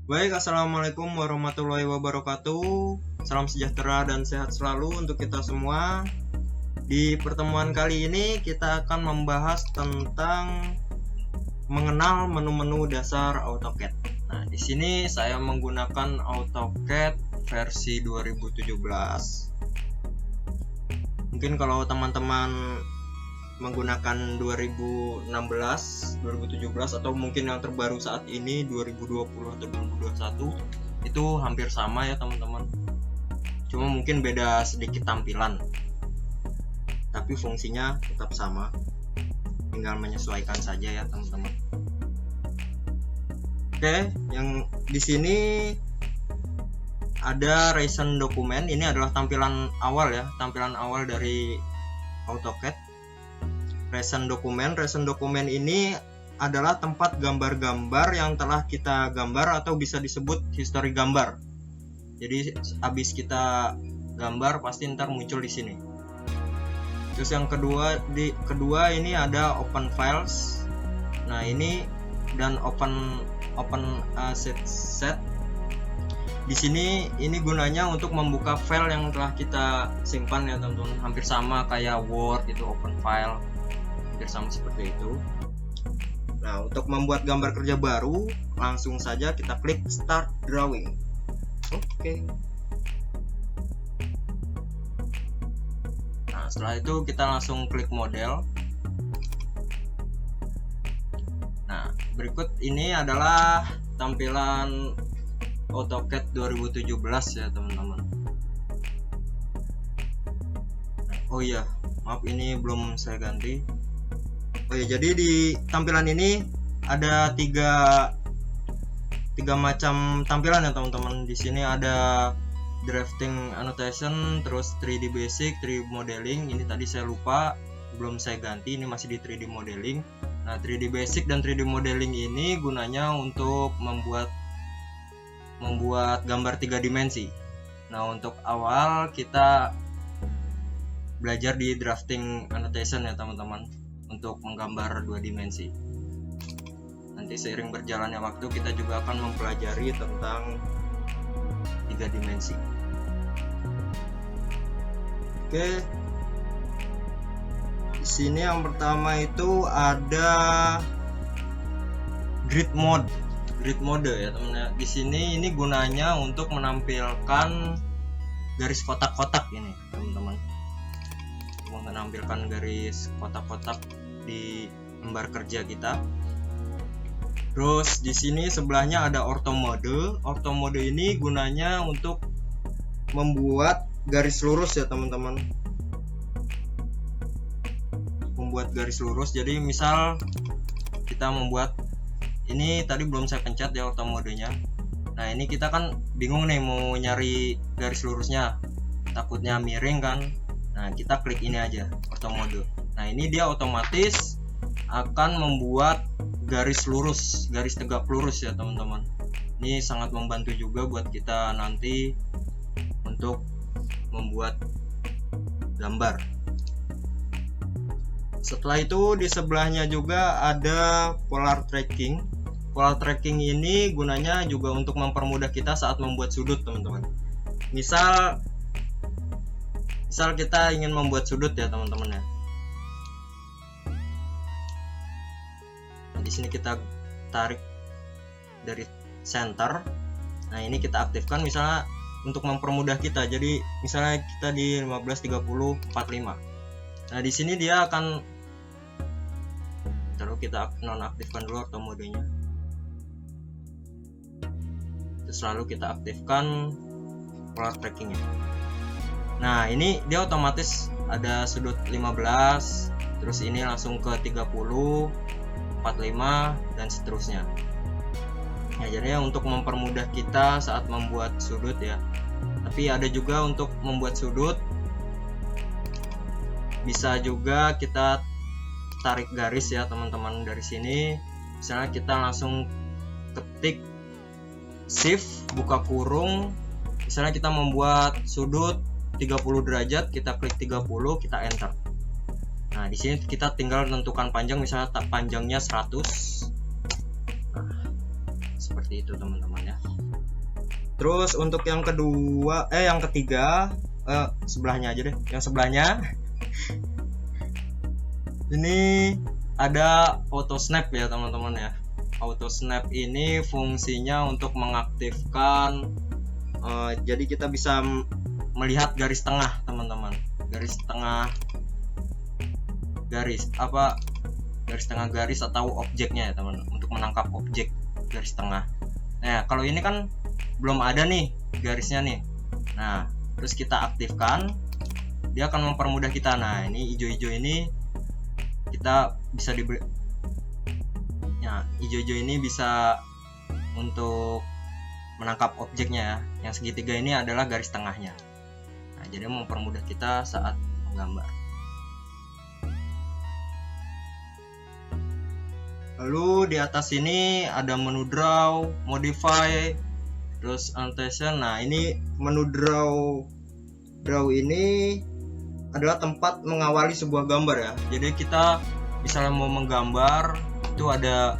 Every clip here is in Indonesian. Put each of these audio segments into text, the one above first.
Baik, assalamualaikum warahmatullahi wabarakatuh. Salam sejahtera dan sehat selalu untuk kita semua. Di pertemuan kali ini kita akan membahas tentang mengenal menu-menu dasar AutoCAD. Nah, di sini saya menggunakan AutoCAD versi 2017. Mungkin kalau teman-teman menggunakan 2016, 2017 atau mungkin yang terbaru saat ini 2020 atau 2021 itu hampir sama ya teman-teman. Cuma mungkin beda sedikit tampilan. Tapi fungsinya tetap sama. Tinggal menyesuaikan saja ya teman-teman. Oke, yang di sini ada recent dokumen. Ini adalah tampilan awal ya, tampilan awal dari AutoCAD. Recent dokumen ini adalah tempat gambar-gambar yang telah kita gambar atau bisa disebut history gambar. Jadi habis kita gambar pasti ntar muncul di sini. Terus yang kedua ini ada open files. Nah, ini dan open set. Di sini ini gunanya untuk membuka file yang telah kita simpan ya teman-teman. Hampir sama kayak Word itu open file. Sama seperti itu. Nah, untuk membuat gambar kerja baru, langsung saja kita klik Start Drawing. Oke. Nah, setelah itu kita langsung klik model. Nah, berikut ini adalah tampilan AutoCAD 2017 ya teman-teman. Oh iya, maaf ini belum saya ganti. Oh ya, jadi di tampilan ini ada tiga macam tampilan ya teman-teman. Di sini ada drafting annotation, terus 3D basic, 3D modeling. Ini tadi saya lupa, belum saya ganti. Ini masih di 3D modeling. Nah, 3D basic dan 3D modeling ini gunanya untuk membuat gambar 3 dimensi. Nah, untuk awal kita belajar di drafting annotation ya teman-teman, untuk menggambar 2 dimensi. Nanti seiring berjalannya waktu kita juga akan mempelajari tentang 3 dimensi. Oke. Di sini yang pertama itu ada grid mode ya teman-teman. Di sini ini gunanya untuk menampilkan garis kotak-kotak ini, teman-teman. Menampilkan garis kotak-kotak di lembar kerja kita. Terus di sini sebelahnya ada ortho mode. Ortho mode ini gunanya untuk membuat garis lurus ya teman-teman. Membuat garis lurus. Jadi misal kita membuat ini tadi belum saya pencet ya ortho modenya. Nah, ini kita kan bingung nih mau nyari garis lurusnya. Takutnya miring kan. Nah, kita klik ini aja, ortho mode. Nah, ini dia otomatis akan membuat garis lurus, garis tegak lurus ya teman-teman. Ini sangat membantu juga buat kita nanti untuk membuat gambar. Setelah itu di sebelahnya juga ada polar tracking. Polar tracking ini gunanya juga untuk mempermudah kita saat membuat sudut teman-teman. Misal kita ingin membuat sudut ya teman-teman ya. Nah, di sini kita tarik dari center. Nah, ini kita aktifkan misalnya untuk mempermudah kita. Jadi misalnya kita di 15 30 45. Nah, di sini dia akan terus kita nonaktifkan dulu ortho modenya. Terus lalu kita aktifkan polar trackingnya. Nah, ini dia otomatis ada sudut 15, terus ini langsung ke 30, 45 dan seterusnya. Nah, jadi untuk mempermudah kita saat membuat sudut ya. Tapi ada juga untuk membuat sudut bisa juga kita tarik garis ya teman-teman dari sini. Misalnya kita langsung ketik shift buka kurung. Misalnya kita membuat sudut 30 derajat, kita klik 30, kita enter. Nah, di sini kita tinggal tentukan panjang, misalnya panjangnya 100. Nah, seperti itu teman-teman ya. Terus untuk yang ketiga, sebelahnya aja deh, yang sebelahnya ini ada auto snap ya teman-teman ya. Auto snap ini fungsinya untuk mengaktifkan, jadi kita bisa melihat garis tengah teman-teman, garis tengah garis atau objeknya ya teman, untuk menangkap objek garis tengah. Nah kalau ini kan belum ada nih garisnya nih, nah terus kita aktifkan, dia akan mempermudah kita. Nah ini hijau-hijau ini kita bisa diberi ya, hijau-hijau ini bisa untuk menangkap objeknya ya. Yang segitiga ini adalah garis tengahnya. Nah jadi mempermudah kita saat menggambar. Lalu di atas ini ada menu draw, modify, terus annotation. Nah ini menu draw ini adalah tempat mengawali sebuah gambar ya. Jadi kita misalnya mau menggambar itu ada,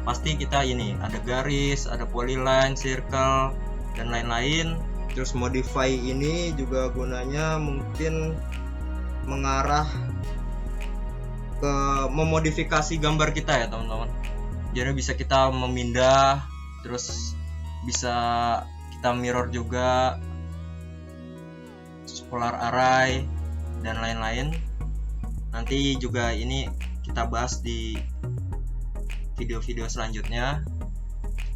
pasti kita ini ada garis, ada polyline, circle dan lain-lain. Terus modify ini juga gunanya mungkin mengarah ke memodifikasi gambar kita ya teman-teman. Jadi bisa kita memindah, terus bisa kita mirror juga, polar array dan lain-lain. Nanti juga ini kita bahas di video-video selanjutnya.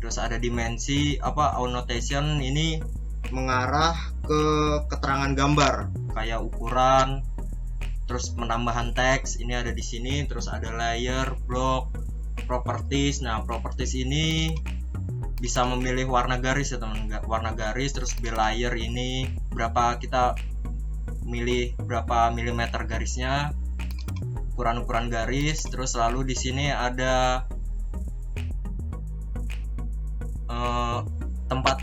Terus ada dimensi annotation, ini mengarah ke keterangan gambar kayak ukuran, terus penambahan teks ini ada di sini. Terus ada layer, block, properties. Nah properties ini bisa memilih warna garis ya teman, warna garis. Terus layer ini berapa, kita milih berapa milimeter garisnya, ukuran garis. Terus lalu di sini ada tempat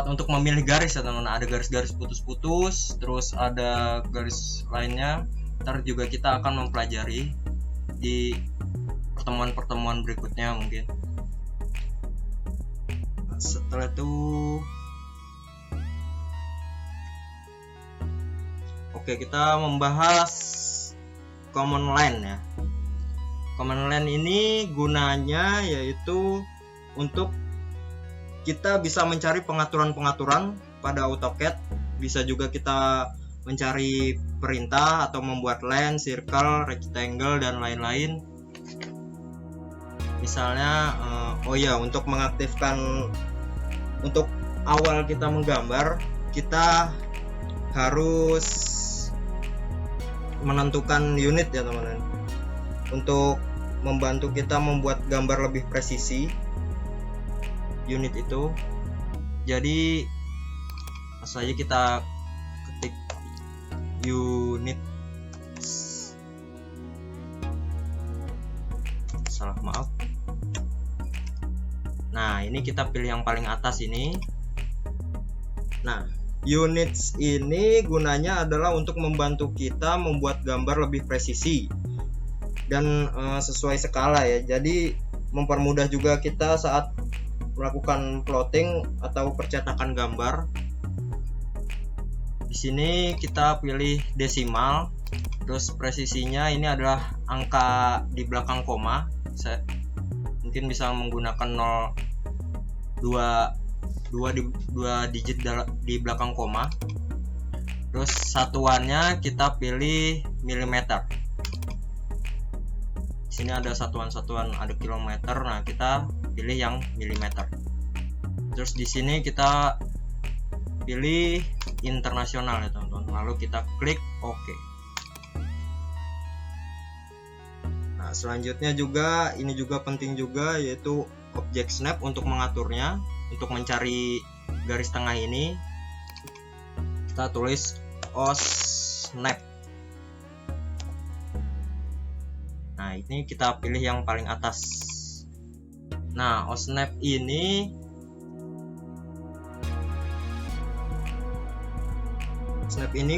untuk memilih garis ya teman. Ada garis-garis putus-putus, terus ada garis lainnya. Ntar juga kita akan mempelajari di pertemuan-pertemuan berikutnya mungkin. Setelah itu kita membahas command line ya. Command line ini gunanya yaitu untuk kita bisa mencari pengaturan-pengaturan pada AutoCAD. Bisa juga kita mencari perintah atau membuat line, circle, rectangle dan lain-lain. Misalnya untuk mengaktifkan, untuk awal kita menggambar, kita harus menentukan unit ya teman-teman, untuk membantu kita membuat gambar lebih presisi. Unit itu, jadi saja kita ketik unit, maaf. Nah ini kita pilih yang paling atas ini. Nah units ini gunanya adalah untuk membantu kita membuat gambar lebih presisi dan sesuai skala ya. Jadi mempermudah juga kita saat melakukan plotting atau percetakan gambar. Di sini kita pilih desimal, terus presisinya ini adalah angka di belakang koma. Mungkin bisa menggunakan 2 digit di belakang koma. Terus satuannya kita pilih milimeter. Di sini ada satuan-satuan, ada kilometer. Nah kita pilih yang milimeter. Terus di sini kita pilih internasional ya teman-teman. Lalu kita klik OK. Nah selanjutnya juga ini juga penting juga, yaitu object snap untuk mengaturnya. Untuk mencari garis tengah ini kita tulis osnap. Nah ini kita pilih yang paling atas. Nah osnap ini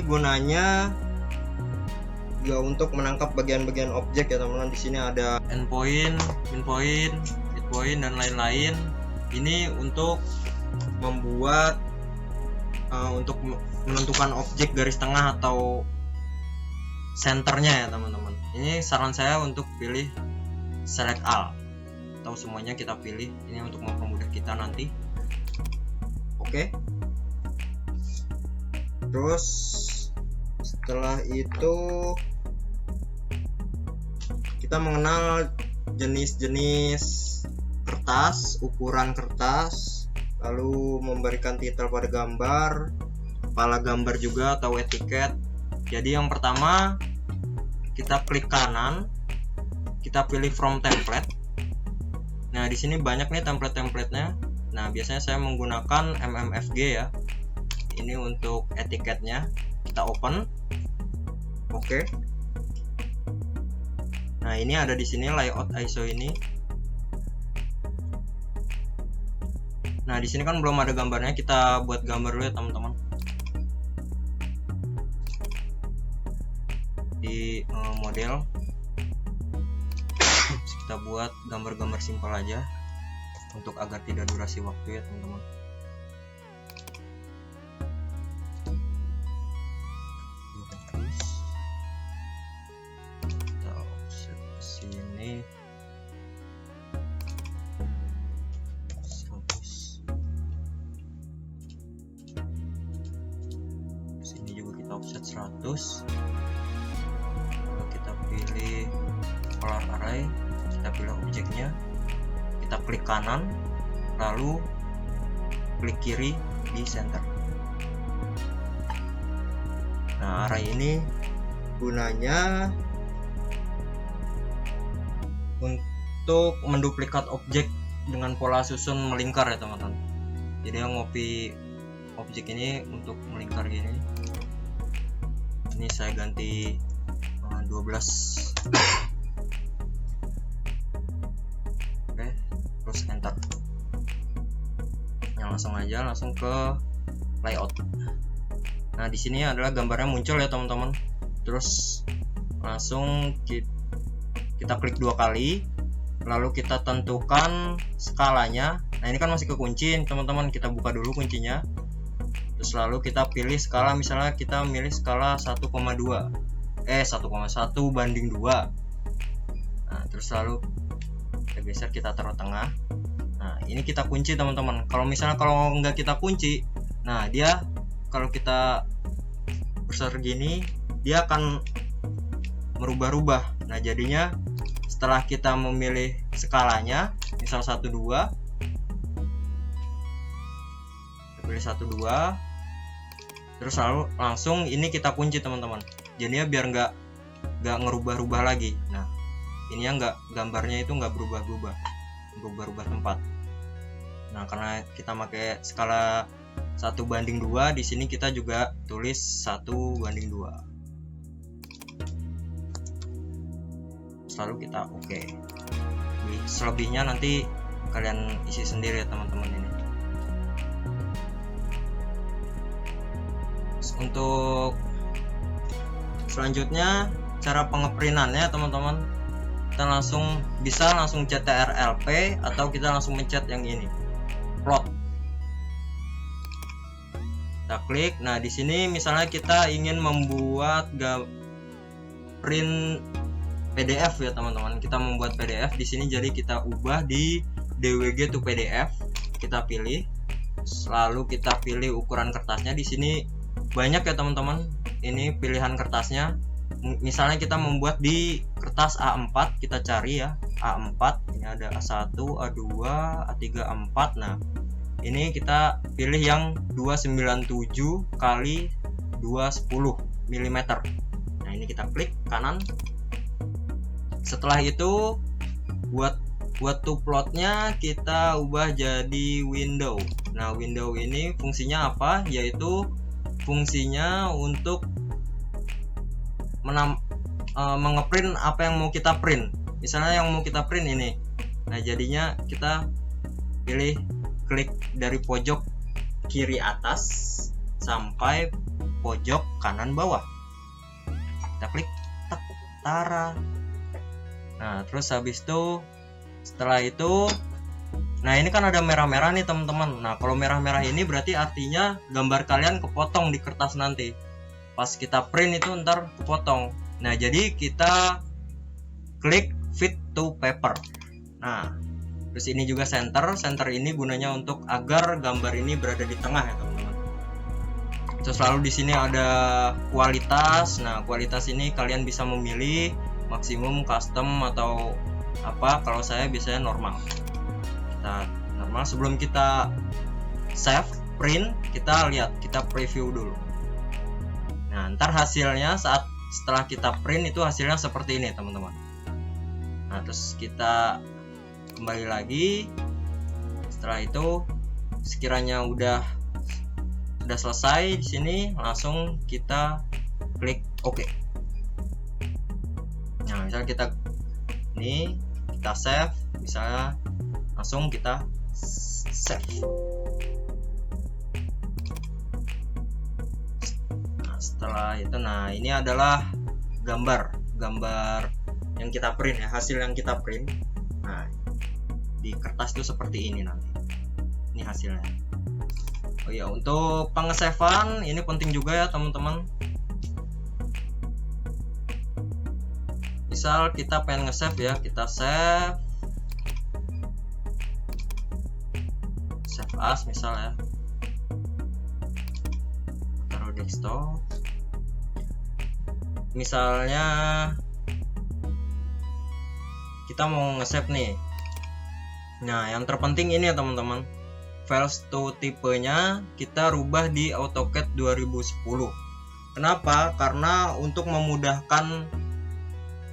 gunanya ya untuk menangkap bagian-bagian objek ya teman-teman. Di sini ada endpoint, pinpoint, point dan lain-lain. Ini untuk membuat untuk menentukan objek garis tengah atau senternya ya teman-teman. Ini saran saya untuk pilih select all atau semuanya kita pilih, ini untuk mempermudah kita nanti. Oke. Terus setelah itu kita mengenal jenis-jenis kertas, ukuran kertas, lalu memberikan titel pada gambar, kepala gambar juga atau etiket. Jadi yang pertama kita klik kanan, kita pilih from template. Nah di sini banyak nih template-templatenya. Nah biasanya saya menggunakan MMFG ya. Ini untuk etiketnya. Kita open. Oke. Nah ini ada di sini layout ISO ini. Nah di sini kan belum ada gambarnya, kita buat gambar dulu ya teman-teman. Di model kita buat gambar-gambar simpel aja untuk agar tidak durasi waktu ya teman-teman. Kita offset ke sini. Sini juga kita offset 100. Lalu kita pilih color array, kita pilih objeknya, kita klik kanan, lalu klik kiri di center. Nah array ini gunanya untuk menduplikat objek dengan pola susun melingkar ya teman-teman. Jadi yang ngopi objek ini untuk melingkar gini. Ini saya ganti 12. Oke, terus enter. Yang langsung ke layout. Nah di sini adalah gambarnya muncul ya teman-teman. Terus langsung kita klik 2 kali, lalu kita tentukan skalanya. Nah ini kan masih kekunci teman-teman, kita buka dulu kuncinya. Terus lalu kita pilih skala, misalnya kita milih skala 1,1 banding 2. Nah terus lalu kita geser, kita taruh tengah. Nah ini kita kunci teman-teman. Kalau nggak kita kunci, nah dia kalau kita cursor gini dia akan merubah-rubah. Nah jadinya setelah kita memilih skalanya, misal 1, 2, kita pilih 1, 2, terus langsung ini kita kunci teman-teman. Jadinya biar nggak ngerubah-rubah lagi. Nah ini yang gambarnya itu nggak berubah-ubah tempat. Nah karena kita pakai skala 1:2, di sini kita juga tulis 1:2. Lalu kita oke. Selebihnya nanti kalian isi sendiri ya teman-teman ini. Untuk selanjutnya cara pengeprintannya teman-teman, kita bisa langsung CTRL-P atau kita langsung mencet yang ini, plot. Kita klik. Nah di sini misalnya kita ingin membuat print PDF ya teman-teman, kita membuat PDF di sini, jadi kita ubah di DWG to PDF, kita pilih, lalu kita pilih ukuran kertasnya. Di sini banyak ya teman-teman, ini pilihan kertasnya. Misalnya kita membuat di kertas A4, kita cari ya A4, ini ada A1, A2, A3, A4. Nah ini kita pilih yang 297 kali 210 mm. Nah ini kita klik kanan. Setelah itu buat to plotnya kita ubah jadi window. Nah window ini fungsinya apa? Yaitu fungsinya untuk mengeprint apa yang mau kita print. Misalnya yang mau kita print ini. Nah jadinya kita klik dari pojok kiri atas sampai pojok kanan bawah. Kita klik, tara. Nah terus habis itu, setelah itu Nah ini kan ada merah-merah nih teman-teman. Nah kalau merah-merah ini berarti artinya gambar kalian kepotong di kertas nanti. Pas kita print itu ntar kepotong. Nah jadi kita klik fit to paper. Nah terus ini juga center. Center ini gunanya untuk agar gambar ini berada di tengah ya teman-teman. Terus lalu di sini ada kualitas. Nah kualitas ini kalian bisa memilih maksimum, custom atau apa. Kalau saya biasanya normal. Nah, normal. Sebelum kita save, print, kita lihat, kita preview dulu. Nah, ntar hasilnya setelah kita print itu hasilnya seperti ini, teman-teman. Nah, terus kita kembali lagi. Setelah itu, sekiranya udah selesai di sini, langsung kita klik OK. Nah, misalnya kita save, misalnya langsung kita save. Nah, setelah itu, nah ini adalah gambar yang kita print ya, hasil yang kita print. Nah di kertas itu seperti ini nanti. Ini hasilnya. Oh ya, untuk pengesavean ini penting juga ya teman-teman. Misal kita pengen nge-save ya, kita save as misal ya, taruh desktop. Misalnya kita mau nge-save nih. Nah yang terpenting ini ya teman-teman, files to tipenya kita rubah di AutoCAD 2010. Kenapa? Karena untuk memudahkan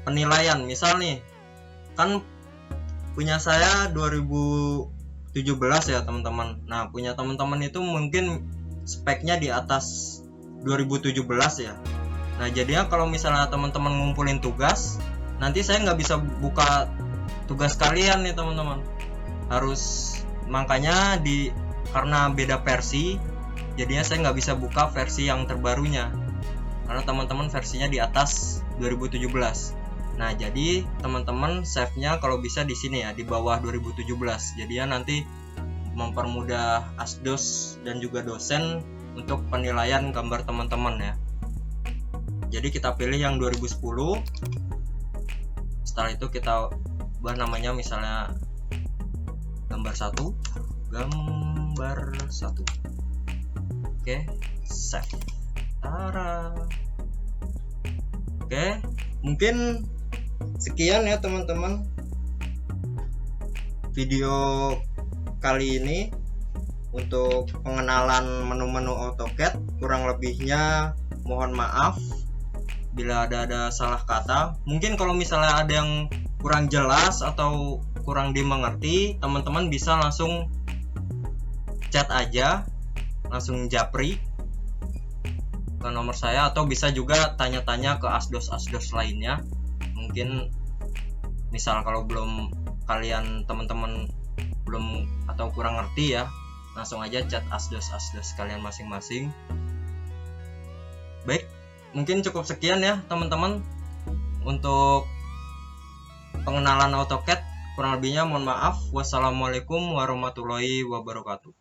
penilaian. Misal nih kan punya saya 2017 ya teman-teman. Nah punya teman-teman itu mungkin speknya di atas 2017 ya. Nah jadinya kalau misalnya teman-teman ngumpulin tugas, nanti saya nggak bisa buka tugas kalian nih teman-teman. Harus makanya karena beda versi, jadinya saya nggak bisa buka versi yang terbarunya karena teman-teman versinya di atas 2017. Nah jadi teman-teman save-nya kalau bisa di sini ya, di bawah 2017. Jadinya nanti mempermudah asdos dan juga dosen untuk penilaian gambar teman-teman ya. Jadi kita pilih yang 2010. Setelah itu kita ubah namanya misalnya gambar 1. Oke, save. Tara. Oke, mungkin sekian ya teman-teman video kali ini untuk pengenalan menu-menu AutoCAD. Kurang lebihnya mohon maaf bila ada salah kata. Mungkin kalau misalnya ada yang kurang jelas atau kurang dimengerti, teman-teman bisa langsung chat aja, langsung japri ke nomor saya, atau bisa juga tanya-tanya ke asdos-asdos lainnya. Mungkin misal kalau kalian teman-teman belum atau kurang ngerti ya, langsung aja chat asdos-asdos kalian masing-masing. Baik, mungkin cukup sekian ya teman-teman untuk pengenalan AutoCAD. Kurang lebihnya mohon maaf. Wassalamualaikum warahmatullahi wabarakatuh.